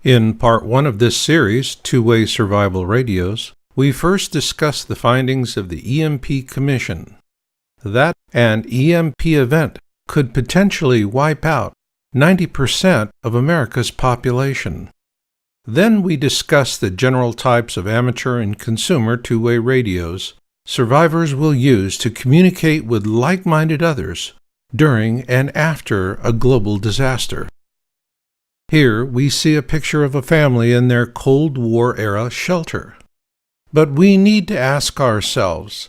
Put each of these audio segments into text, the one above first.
In Part 1 of this series, Two-Way Survival Radios, we first discussed the findings of the EMP Commission, that an EMP event could potentially wipe out 90% of America's population. Then we discussed the general types of amateur and consumer two-way radios survivors will use to communicate with like-minded others during and after a global disaster. Here we see a picture of a family in their Cold War-era shelter. But we need to ask ourselves,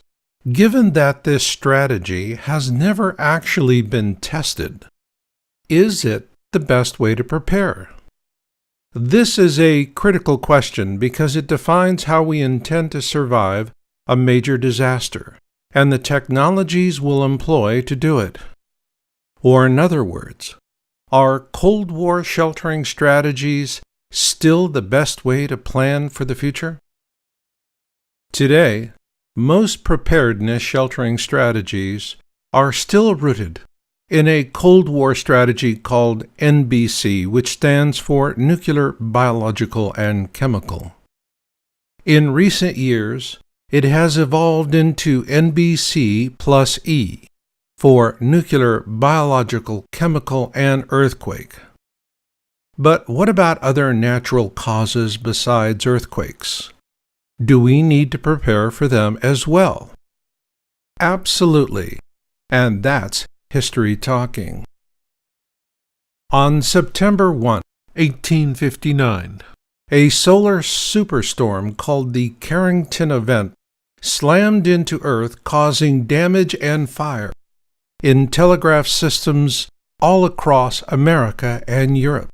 given that this strategy has never actually been tested, is it the best way to prepare? This is a critical question because it defines how we intend to survive a major disaster and the technologies we'll employ to do it. Or in other words, are Cold War sheltering strategies still the best way to plan for the future? Today, most preparedness sheltering strategies are still rooted in a Cold War strategy called NBC, which stands for Nuclear, Biological, and Chemical. In recent years, it has evolved into NBC plus E, for nuclear, biological, chemical, and earthquake. But what about other natural causes besides earthquakes? Do we need to prepare for them as well? Absolutely, and that's history talking. On September 1, 1859, a solar superstorm called the Carrington event slammed into Earth, causing damage and fire in telegraph systems all across America and Europe.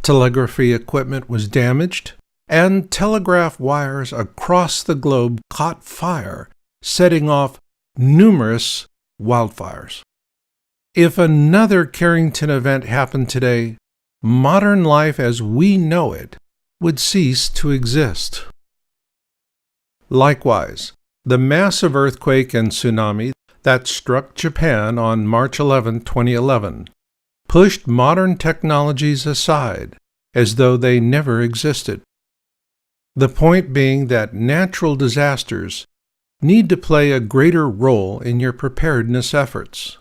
Telegraphy equipment was damaged, and telegraph wires across the globe caught fire, setting off numerous wildfires. If another Carrington event happened today, modern life as we know it would cease to exist. Likewise, the massive earthquake and tsunami that struck Japan on March 11, 2011, pushed modern technologies aside as though they never existed. The point being that natural disasters need to play a greater role in your preparedness efforts,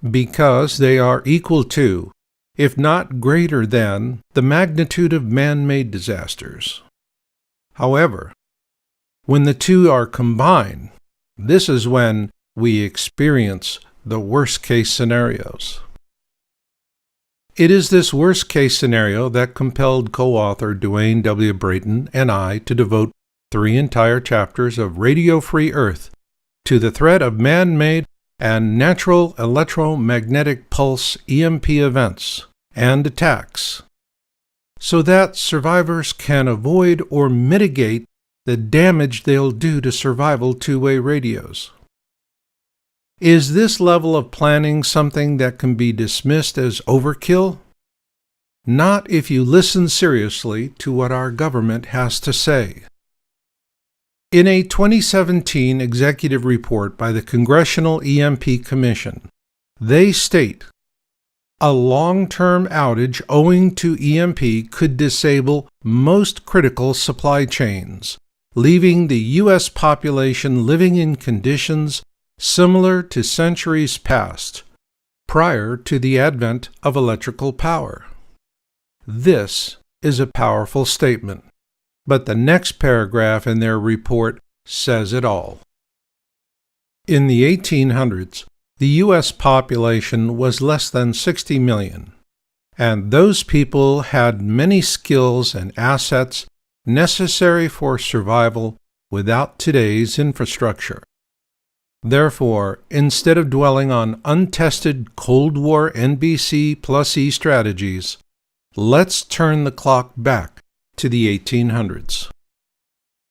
because they are equal to, if not greater than, the magnitude of man-made disasters. However, when the two are combined, this is when we experience the worst-case scenarios. It is this worst-case scenario that compelled co-author Duane W. Brayton and I to devote 3 entire chapters of Radio Free Earth to the threat of man-made and natural electromagnetic pulse EMP events and attacks, so that survivors can avoid or mitigate the damage they'll do to survival two-way radios. Is this level of planning something that can be dismissed as overkill? Not if you listen seriously to what our government has to say. In a 2017 executive report by the Congressional EMP Commission, they state, a long-term outage owing to EMP could disable most critical supply chains, leaving the U.S. population living in conditions similar to centuries past, prior to the advent of electrical power. This is a powerful statement, but the next paragraph in their report says it all. In the 1800s, the U.S. population was less than 60 million, and those people had many skills and assets necessary for survival without today's infrastructure. Therefore, instead of dwelling on untested Cold War NBC plus E strategies, let's turn the clock back to the 1800s.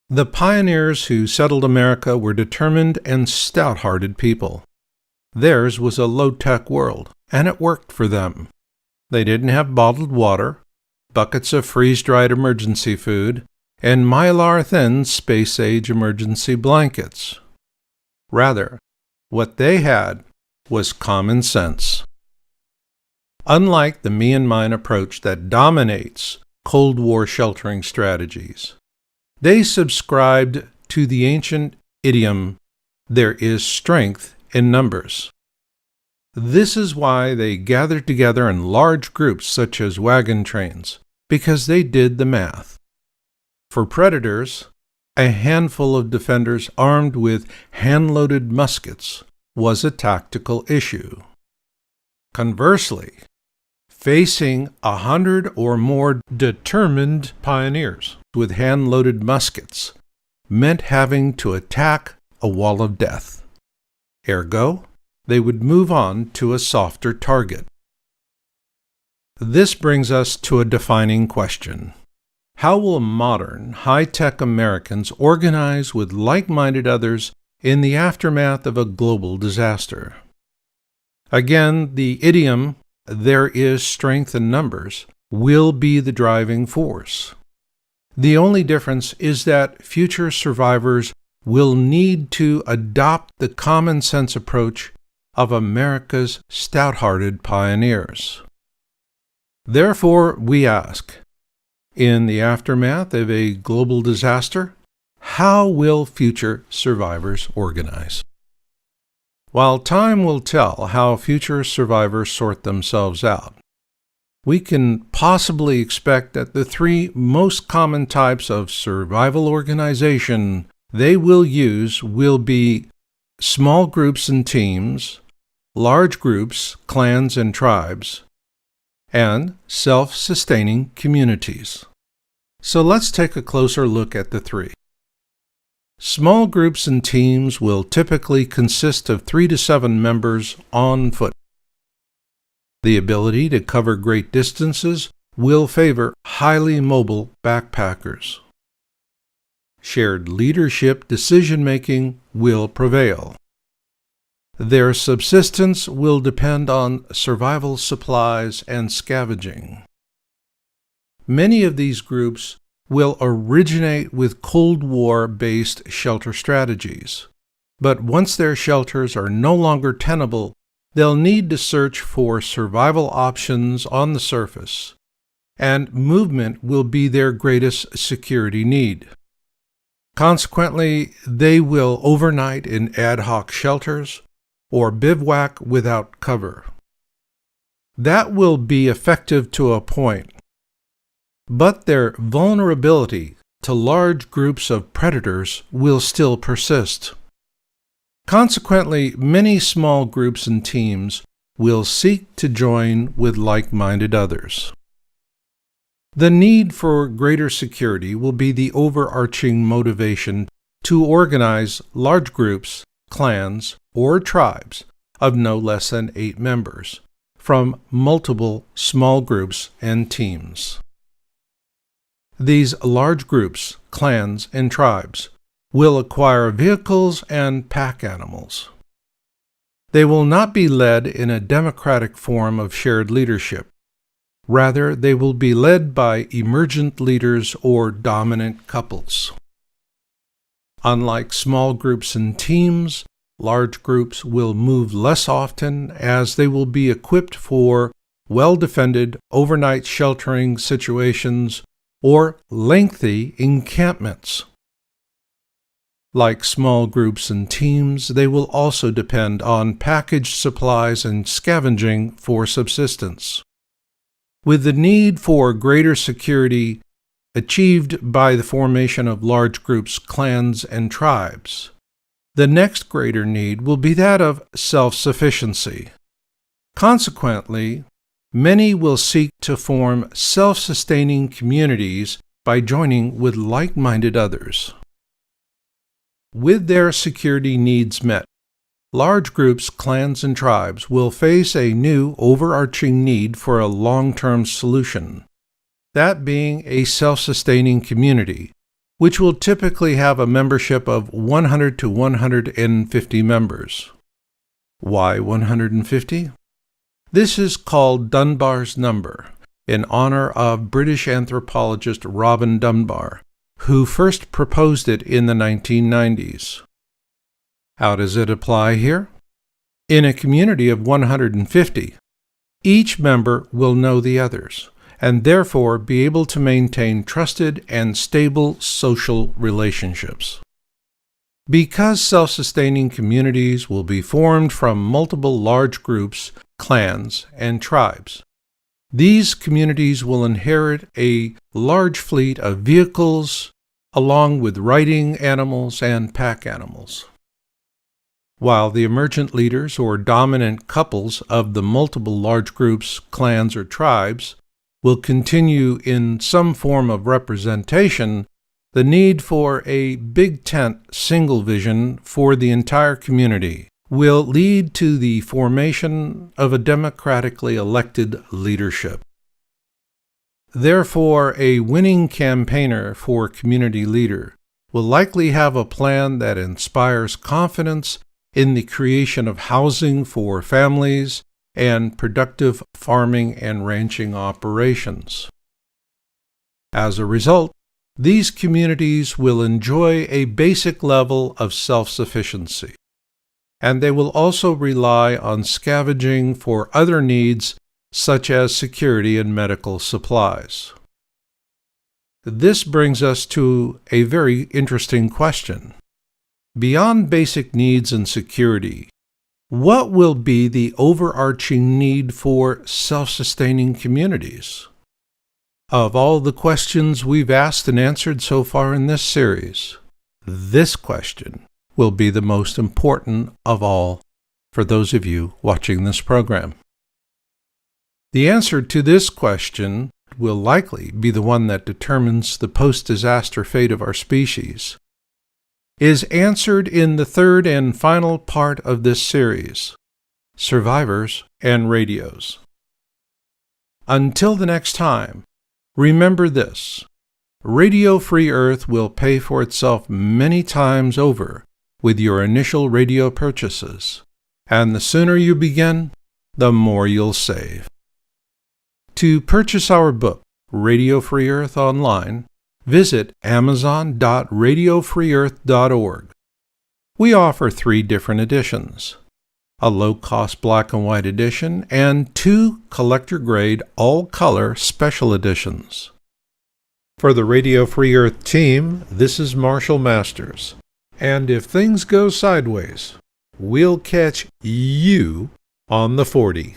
The pioneers who settled America were determined and stout-hearted people. Theirs was a low-tech world, and it worked for them. They didn't have bottled water, buckets of freeze-dried emergency food, and mylar-thin space-age emergency blankets. Rather, what they had was common sense. Unlike the me and mine approach that dominates Cold War sheltering strategies, they subscribed to the ancient idiom, "There is strength in numbers." This is why they gathered together in large groups such as wagon trains, because they did the math. For predators, a handful of defenders armed with hand-loaded muskets was a tactical issue. Conversely, facing 100 or more determined pioneers with hand-loaded muskets meant having to attack a wall of death. Ergo, they would move on to a softer target. This brings us to a defining question. How will modern, high-tech Americans organize with like-minded others in the aftermath of a global disaster? Again, the idiom, "There is strength in numbers," will be the driving force. The only difference is that future survivors will need to adopt the common-sense approach of America's stout-hearted pioneers. Therefore, we ask, in the aftermath of a global disaster, how will future survivors organize? While time will tell how future survivors sort themselves out, we can possibly expect that the three most common types of survival organization they will use will be small groups and teams, large groups, clans and tribes, and self-sustaining communities. So let's take a closer look at the three. Small groups and teams will typically consist of 3 to 7 members on foot. The ability to cover great distances will favor highly mobile backpackers. Shared leadership decision-making will prevail. Their subsistence will depend on survival supplies and scavenging. Many of these groups will originate with Cold War-based shelter strategies, but once their shelters are no longer tenable, they'll need to search for survival options on the surface, and movement will be their greatest security need. Consequently, they will overnight in ad hoc shelters or bivouac without cover. That will be effective to a point, but their vulnerability to large groups of predators will still persist. Consequently, many small groups and teams will seek to join with like-minded others. The need for greater security will be the overarching motivation to organize large groups, clans, or tribes of no less than 8 members from multiple small groups and teams. These large groups, clans, and tribes will acquire vehicles and pack animals. They will not be led in a democratic form of shared leadership. Rather, they will be led by emergent leaders or dominant couples. Unlike small groups and teams, large groups will move less often as they will be equipped for well-defended overnight sheltering situations or lengthy encampments. Like small groups and teams, they will also depend on packaged supplies and scavenging for subsistence. With the need for greater security achieved by the formation of large groups, clans, and tribes, the next greater need will be that of self-sufficiency. Consequently, many will seek to form self-sustaining communities by joining with like-minded others. With their security needs met, large groups, clans, and tribes will face a new overarching need for a long-term solution, that being a self-sustaining community, which will typically have a membership of 100 to 150 members. Why 150? This is called Dunbar's number, in honor of British anthropologist Robin Dunbar, who first proposed it in the 1990s. How does it apply here? In a community of 150, each member will know the others, and therefore be able to maintain trusted and stable social relationships. Because self-sustaining communities will be formed from multiple large groups, clans, and tribes, these communities will inherit a large fleet of vehicles, along with riding animals and pack animals. While the emergent leaders or dominant couples of the multiple large groups, clans, or tribes will continue in some form of representation, the need for a big tent single vision for the entire community will lead to the formation of a democratically elected leadership. Therefore, a winning campaigner for community leader will likely have a plan that inspires confidence in the creation of housing for families and productive farming and ranching operations. As a result, these communities will enjoy a basic level of self-sufficiency, and they will also rely on scavenging for other needs such as security and medical supplies. This brings us to a very interesting question. Beyond basic needs and security, what will be the overarching need for self-sustaining communities? Of all the questions we've asked and answered so far in this series, this question will be the most important of all for those of you watching this program. The answer to this question will likely be the one that determines the post-disaster fate of our species, is answered in the third and final part of this series, Survivors and Radios. Until the next time, remember this: Radio Free Earth will pay for itself many times over with your initial radio purchases, and the sooner you begin, the more you'll save. To purchase our book, Radio Free Earth, online, visit amazon.radiofreeearth.org. We offer 3 different editions: a low-cost black and white edition and 2 collector-grade all-color special editions. For the Radio Free Earth team, this is Marshall Masters, and if things go sideways, we'll catch you on the 40.